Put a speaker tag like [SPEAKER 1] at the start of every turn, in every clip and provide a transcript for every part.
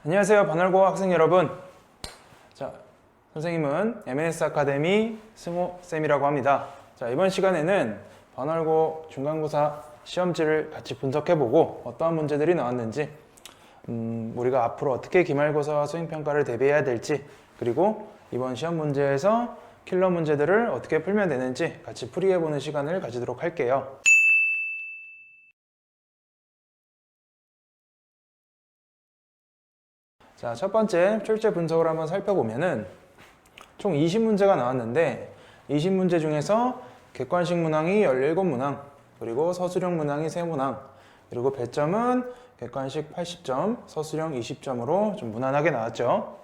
[SPEAKER 1] 안녕하세요, 반월고 학생 여러분. 자, 선생님은 MNS 아카데미 승호쌤이라고 합니다. 자, 이번 시간에는 반월고 중간고사 시험지를 같이 분석해보고 어떠한 문제들이 나왔는지, 우리가 앞으로 어떻게 기말고사와 수행평가를 대비해야 될지, 그리고 이번 시험 문제에서 킬러 문제들을 어떻게 풀면 되는지 같이 풀이해보는 시간을 가지도록 할게요. 자, 첫 번째 출제 분석을 한번 살펴보면은 총 20문제가 나왔는데 20문제 중에서 객관식 문항이 17문항, 그리고 서술형 문항이 3문항, 그리고 배점은 객관식 80점, 서술형 20점으로 좀 무난하게 나왔죠.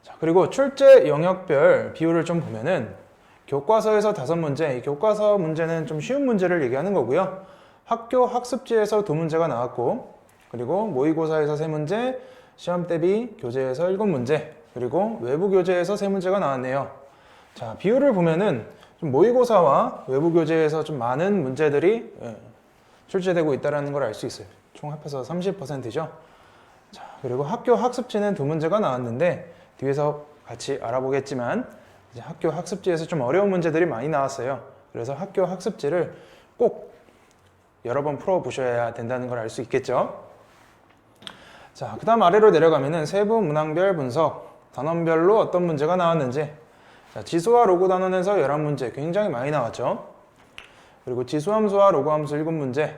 [SPEAKER 1] 자, 그리고 출제 영역별 비율을 좀 보면은 교과서에서 5문제, 이 교과서 문제는 좀 쉬운 문제를 얘기하는 거고요. 학교 학습지에서 2문제가 나왔고, 그리고 모의고사에서 3문제, 시험 대비 교재에서 7문제, 그리고 외부 교재에서 3문제가 나왔네요. 자, 비율을 보면은 좀 모의고사와 외부 교재에서 좀 많은 문제들이 출제되고 있다는 걸 알 수 있어요. 총 합해서 30%죠. 자, 그리고 학교 학습지는 2문제가 나왔는데 뒤에서 같이 알아보겠지만 이제 학교 학습지에서 좀 어려운 문제들이 많이 나왔어요. 그래서 학교 학습지를 꼭 여러 번 풀어보셔야 된다는 걸 알 수 있겠죠. 자, 그 다음 아래로 내려가면은 세부 문항별 분석, 단원별로 어떤 문제가 나왔는지. 자, 지수와 로그 단원에서 11문제, 굉장히 많이 나왔죠. 그리고 지수함수와 로그함수 7문제,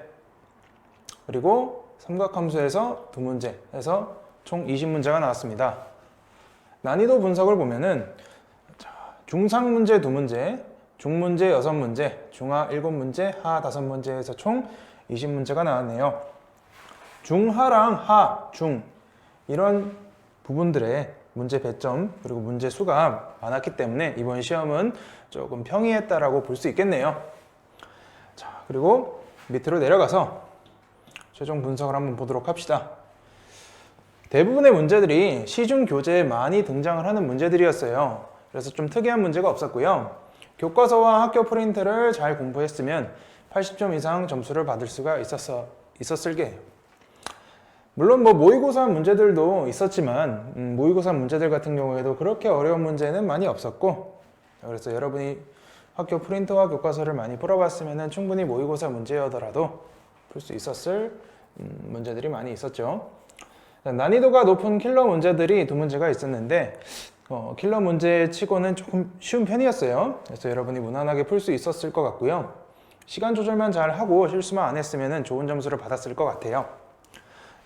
[SPEAKER 1] 그리고 삼각함수에서 2문제 해서 총 20문제가 나왔습니다. 난이도 분석을 보면은 중상 문제 2문제, 중문제 6문제, 중하 7문제, 하 5문제 해서 총 20문제가 나왔네요. 중하랑 하, 중 이런 부분들의 문제 배점 그리고 문제 수가 많았기 때문에 이번 시험은 조금 평이했다라고 볼 수 있겠네요. 자, 그리고 밑으로 내려가서 최종 분석을 한번 보도록 합시다. 대부분의 문제들이 시중 교재에 많이 등장을 하는 문제들이었어요. 그래서 좀 특이한 문제가 없었고요. 교과서와 학교 프린트를 잘 공부했으면 80점 이상 점수를 받을 수가 있었을 게요. 물론 뭐 모의고사 문제들도 있었지만 모의고사 문제들 같은 경우에도 그렇게 어려운 문제는 많이 없었고, 그래서 여러분이 학교 프린트와 교과서를 많이 풀어봤으면 충분히 모의고사 문제여더라도 풀 수 있었을 문제들이 많이 있었죠. 난이도가 높은 킬러 문제들이 2문제가 있었는데 킬러 문제 치고는 조금 쉬운 편이었어요. 그래서 여러분이 무난하게 풀 수 있었을 것 같고요. 시간 조절만 잘 하고 실수만 안 했으면 좋은 점수를 받았을 것 같아요.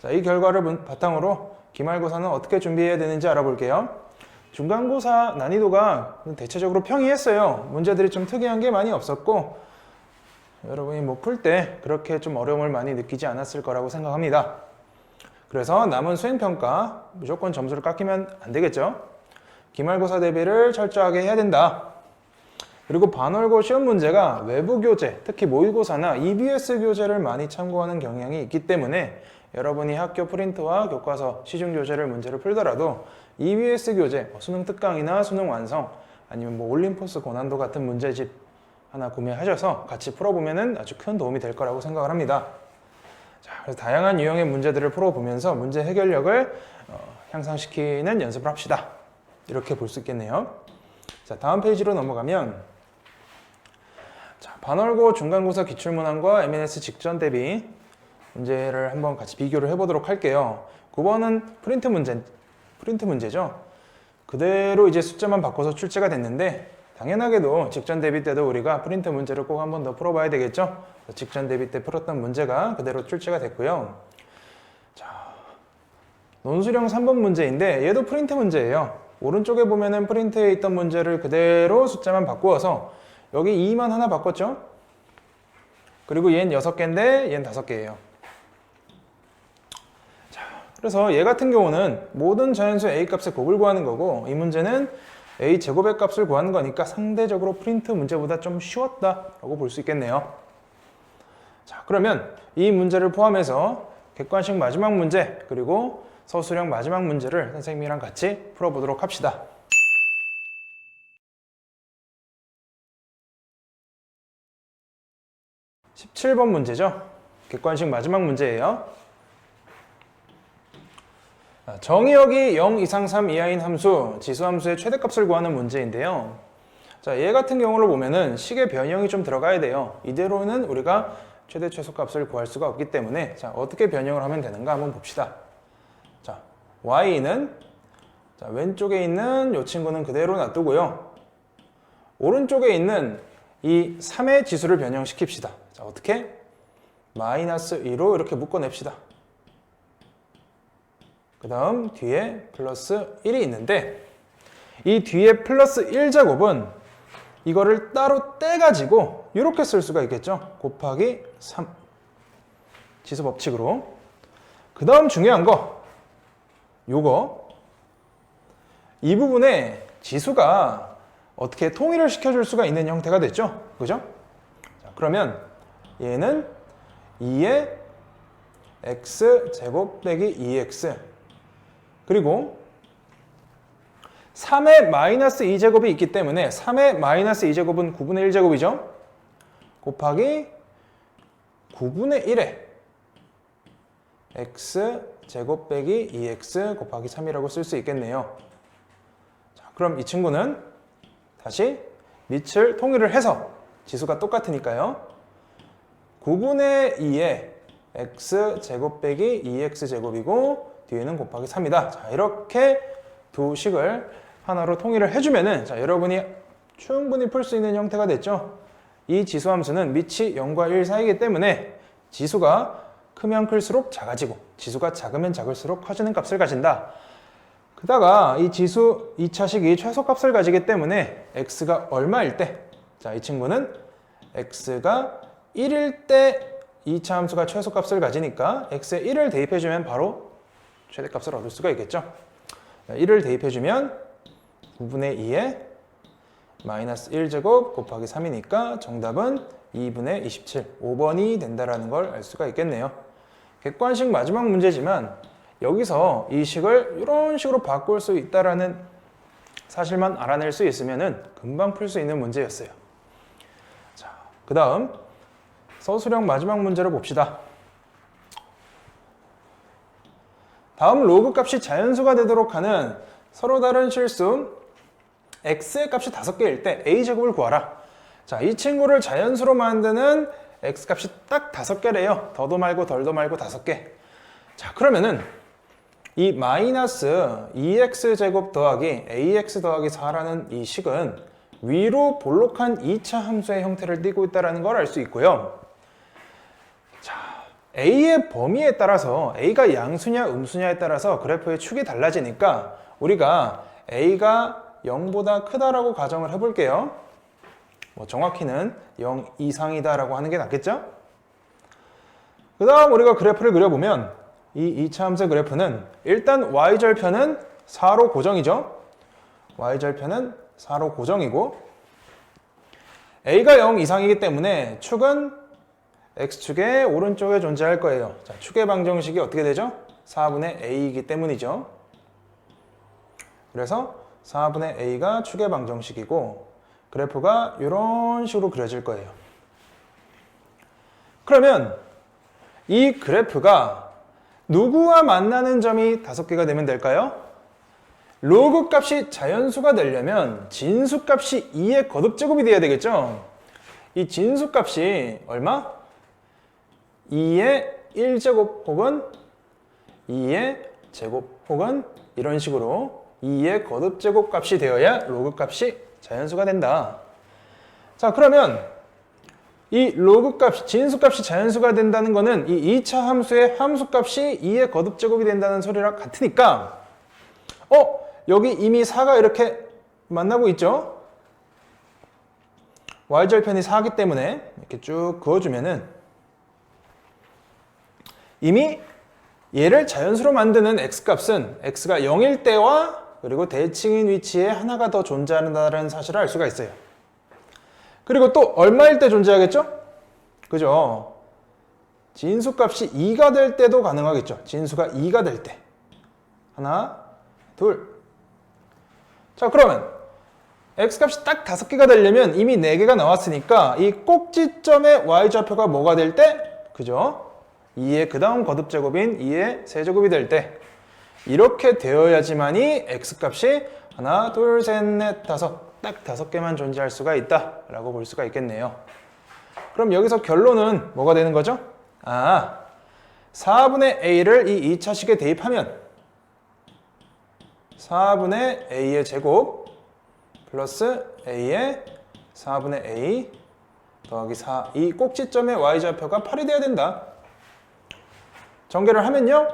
[SPEAKER 1] 자, 이 결과를 바탕으로 기말고사는 어떻게 준비해야 되는지 알아볼게요. 중간고사 난이도가 대체적으로 평이했어요. 문제들이 좀 특이한 게 많이 없었고, 여러분이 뭐 풀 때 그렇게 좀 어려움을 많이 느끼지 않았을 거라고 생각합니다. 그래서 남은 수행평가 무조건 점수를 깎이면 안 되겠죠. 기말고사 대비를 철저하게 해야 된다. 그리고 반월고 시험 문제가 외부 교재, 특히 모의고사나 EBS 교재를 많이 참고하는 경향이 있기 때문에 여러분이 학교 프린트와 교과서, 시중 교재를 문제를 풀더라도 EBS 교재, 수능 특강이나 수능 완성, 아니면 뭐 올림포스 고난도 같은 문제집 하나 구매하셔서 같이 풀어보면 아주 큰 도움이 될 거라고 생각을 합니다. 자, 그래서 다양한 유형의 문제들을 풀어보면서 문제 해결력을 향상시키는 연습을 합시다. 이렇게 볼 수 있겠네요. 자, 다음 페이지로 넘어가면 자, 반월고 중간고사 기출문항과 MNS 직전 대비 문제를 한번 같이 비교를 해보도록 할게요. 9번은 프린트 문제죠. 그대로 이제 숫자만 바꿔서 출제가 됐는데 당연하게도 직전 대비 때도 우리가 프린트 문제를 꼭 한번 더 풀어봐야 되겠죠. 직전 대비 때 풀었던 문제가 그대로 출제가 됐고요. 자, 논술형 3번 문제인데 얘도 프린트 문제예요. 오른쪽에 보면은 프린트에 있던 문제를 그대로 숫자만 바꾸어서 여기 2만 하나 바꿨죠. 그리고 얘는 6개인데 얘는 5개예요. 그래서 얘 같은 경우는 모든 자연수 A 값의 곱을 구하는 거고, 이 문제는 A 제곱의 값을 구하는 거니까 상대적으로 프린트 문제보다 좀 쉬웠다라고 볼 수 있겠네요. 자, 그러면 이 문제를 포함해서 객관식 마지막 문제 그리고 서술형 마지막 문제를 선생님이랑 같이 풀어보도록 합시다. (17번) 문제죠. 객관식 마지막 문제예요. 정의역이 0 이상 3 이하인 함수, 지수함수의 최대값을 구하는 문제인데요. 자, 얘 같은 경우를 보면은 식의 변형이 좀 들어가야 돼요. 이대로는 우리가 최대 최소값을 구할 수가 없기 때문에 자, 어떻게 변형을 하면 되는가 한번 봅시다. 자, y는 자, 왼쪽에 있는 이 친구는 그대로 놔두고요. 오른쪽에 있는 이 3의 지수를 변형시킵시다. 자, 어떻게? 마이너스 2로 이렇게 묶어냅시다. 그 다음 뒤에 플러스 1이 있는데 이 뒤에 플러스 1제곱은 이거를 따로 떼가지고 이렇게 쓸 수가 있겠죠. 곱하기 3 지수 법칙으로. 그 다음 중요한 거 요거 이 부분에 지수가 어떻게 통일을 시켜줄 수가 있는 형태가 됐죠. 그죠? 자, 그러면 얘는 2의 x제곱 빼기 2x 그리고 3의 마이너스 2제곱이 있기 때문에 3의 마이너스 2제곱은 9분의 1제곱이죠. 곱하기 9분의 1에 x제곱 빼기 2x 곱하기 3이라고 쓸 수 있겠네요. 자, 그럼 이 친구는 다시 밑을 통일을 해서 지수가 똑같으니까요. 9분의 2에 x제곱 빼기 2x제곱이고 뒤에는 곱하기 3이다. 자, 이렇게 두 식을 하나로 통일을 해주면은 자, 여러분이 충분히 풀 수 있는 형태가 됐죠. 이 지수함수는 밑이 0과 1 사이이기 때문에 지수가 크면 클수록 작아지고 지수가 작으면 작을수록 커지는 값을 가진다. 그다가 이 지수 2차식이 최소값을 가지기 때문에 x가 얼마일 때? 자, 이 친구는 x가 1일 때 2차 함수가 최소값을 가지니까 x에 1을 대입해주면 바로 최대값을 얻을 수가 있겠죠. 1을 대입해주면 9분의 2에 마이너스 1제곱 곱하기 3이니까 정답은 2분의 27, 5번이 된다는 걸 알 수가 있겠네요. 객관식 마지막 문제지만 여기서 이 식을 이런 식으로 바꿀 수 있다는 사실만 알아낼 수 있으면 금방 풀 수 있는 문제였어요. 자, 그 다음 서술형 마지막 문제를 봅시다. 다음 로그 값이 자연수가 되도록 하는 서로 다른 실수 x의 값이 5개일 때 a제곱을 구하라. 자, 이 친구를 자연수로 만드는 x 값이 딱 5개래요. 더도 말고 덜도 말고 5개. 자, 그러면은 이 마이너스 2x제곱 더하기 ax 더하기 4라는 이 식은 위로 볼록한 2차 함수의 형태를 띠고 있다는 걸 알 수 있고요. 자, a의 범위에 따라서 a가 양수냐 음수냐에 따라서 그래프의 축이 달라지니까 우리가 a가 0보다 크다라고 가정을 해볼게요. 뭐 정확히는 0 이상이다 라고 하는 게 낫겠죠? 그 다음 우리가 그래프를 그려보면 이 2차 함수 그래프는 일단 y절편은 4로 고정이죠. y절편은 4로 고정이고 a가 0 이상이기 때문에 축은 x축의 오른쪽에 존재할 거예요. 자, 축의 방정식이 어떻게 되죠? 4분의 a이기 때문이죠. 그래서 4분의 a가 축의 방정식이고 그래프가 이런 식으로 그려질 거예요. 그러면 이 그래프가 누구와 만나는 점이 5개가 되면 될까요? 로그 값이 자연수가 되려면 진수 값이 2의 거듭제곱이 돼야 되겠죠? 이 진수 값이 얼마? 2의 1제곱 혹은 2의 제곱 혹은 이런 식으로 2의 거듭제곱 값이 되어야 로그 값이 자연수가 된다. 자, 그러면 이 로그 값, 진수 값이 자연수가 된다는 거는 이 2차 함수의 함수 값이 2의 거듭제곱이 된다는 소리랑 같으니까 여기 이미 4가 이렇게 만나고 있죠? y절편이 4이기 때문에 이렇게 쭉 그어주면은 이미 얘를 자연수로 만드는 x값은 x가 0일 때와 그리고 대칭인 위치에 하나가 더 존재한다는 사실을 알 수가 있어요. 그리고 또 얼마일 때 존재하겠죠? 그죠? 진수값이 2가 될 때도 가능하겠죠. 진수가 2가 될 때. 하나, 둘. 자, 그러면 x값이 딱 5개가 되려면 이미 4개가 나왔으니까 이 꼭지점의 y좌표가 뭐가 될 때? 그죠? 2의 그 다음 거듭제곱인 2의 세제곱이 될 때 이렇게 되어야지만이 x값이 하나, 둘, 셋, 넷, 다섯, 딱 5개만 존재할 수가 있다 라고 볼 수가 있겠네요. 그럼 여기서 결론은 뭐가 되는 거죠? 4분의 a를 이 2차식에 대입하면 4분의 a의 제곱 플러스 a의 4분의 a 더하기 4, 이 꼭지점의 y좌표가 8이 돼야 된다. 전개를 하면요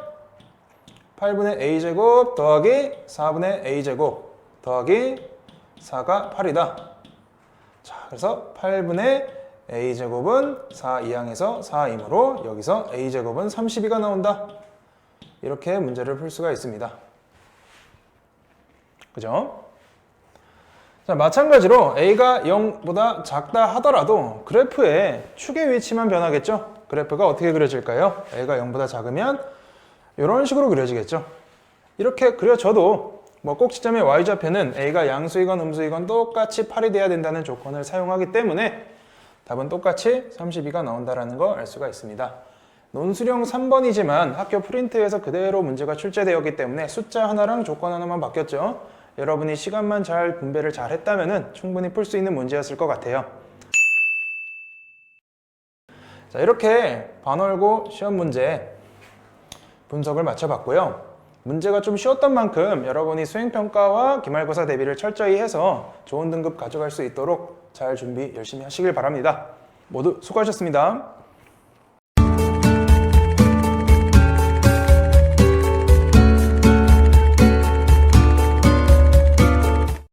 [SPEAKER 1] 8분의 a제곱 더하기 4분의 a제곱 더하기 4가 8이다. 자, 그래서 8분의 a제곱은 4 이항에서 4이므로 여기서 a제곱은 32가 나온다. 이렇게 문제를 풀 수가 있습니다. 그죠? 자, 마찬가지로 a가 0보다 작다 하더라도 그래프의 축의 위치만 변하겠죠? 그래프가 어떻게 그려질까요? a가 0보다 작으면 이런 식으로 그려지겠죠? 이렇게 그려져도 뭐 꼭지점의 y좌표는 a가 양수이건 음수이건 똑같이 8이 돼야 된다는 조건을 사용하기 때문에 답은 똑같이 32가 나온다는 걸 알 수가 있습니다. 논술형 3번이지만 학교 프린트에서 그대로 문제가 출제되었기 때문에 숫자 하나랑 조건 하나만 바뀌었죠. 여러분이 시간만 잘 분배를 잘 했다면 충분히 풀 수 있는 문제였을 것 같아요. 자, 이렇게 반월고 시험 문제 분석을 마쳐봤고요. 문제가 좀 쉬웠던 만큼 여러분이 수행평가와 기말고사 대비를 철저히 해서 좋은 등급 가져갈 수 있도록 잘 준비 열심히 하시길 바랍니다. 모두 수고하셨습니다.